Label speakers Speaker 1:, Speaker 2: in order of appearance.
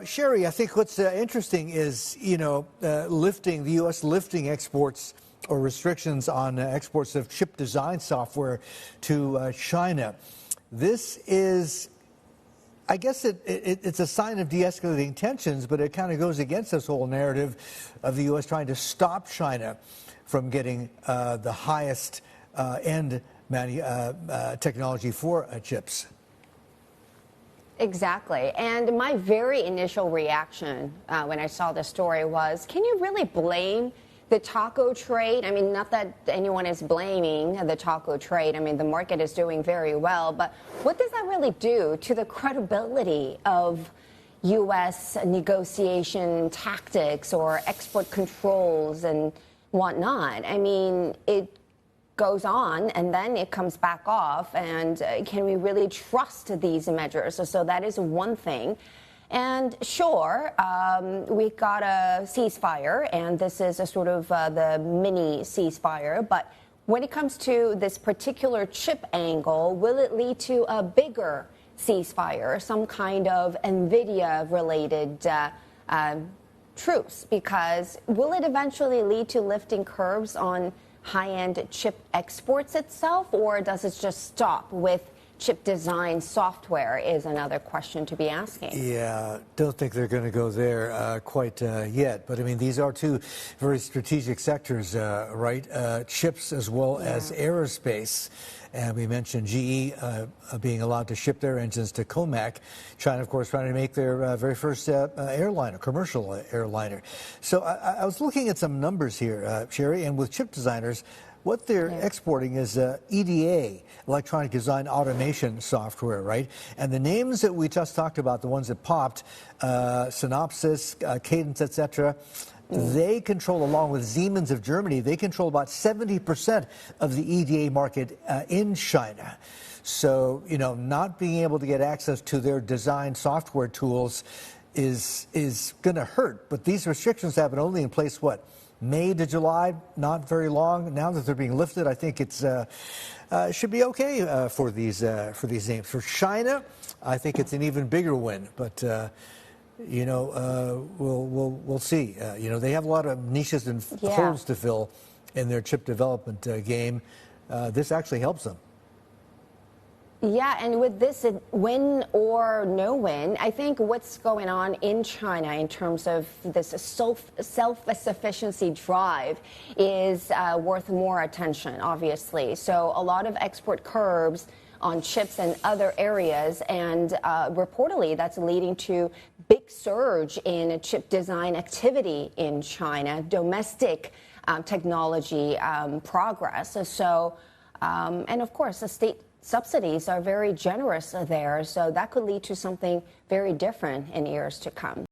Speaker 1: Chery, I think what's interesting is, the U.S. lifting exports or restrictions on exports of chip design software to China. This is, I guess it's a sign of de-escalating tensions, but it kind of goes against this whole narrative of the U.S. trying to stop China from getting the highest end technology for chips.
Speaker 2: Exactly. And my very initial reaction when I saw this story was, can you really blame the taco trade? I mean, not that anyone is blaming the taco trade. I mean, the market is doing very well. But what does that really do to the credibility of U.S. negotiation tactics or export controls and whatnot? I mean, it goes on and then it comes back off, and can we really trust these measures? So that is one thing. And sure, we got a ceasefire, and this is a sort of the mini ceasefire, but when it comes to this particular chip angle, will it lead to a bigger ceasefire, some kind of NVIDIA related truce? Because will it eventually lead to lifting curbs on high-end chip exports itself, or does it just stop with chip design software is another question to be asking.
Speaker 1: Yeah, don't think they're going to go there quite yet. But I mean, these are two very strategic sectors, right? Chips as well as aerospace. And we mentioned GE being allowed to ship their engines to Comac. China, of course, trying to make their very first airliner, commercial airliner. So I was looking at some numbers here, Chery, and with chip designers, what they're exporting is EDA, electronic design automation software, right? And the names that we just talked about, the ones that popped, Synopsys, Cadence, etc., they control, along with Siemens of Germany, they control about 70% of the EDA market in China. So, not being able to get access to their design software tools is going to hurt. But these restrictions have been only in place, what, May to July, not very long. Now that they're being lifted, I think it's should be okay for these names. For China, I think it's an even bigger win. But we'll see. They have a lot of niches and holes to fill in their chip development game. This actually helps them.
Speaker 2: Yeah, and with this win or no win, I think what's going on in China in terms of this self-sufficiency drive is worth more attention, obviously. So a lot of export curbs on chips and other areas, and reportedly that's leading to big surge in chip design activity in China, domestic technology progress. So, and of course, the state subsidies are very generous there, so that could lead to something very different in years to come.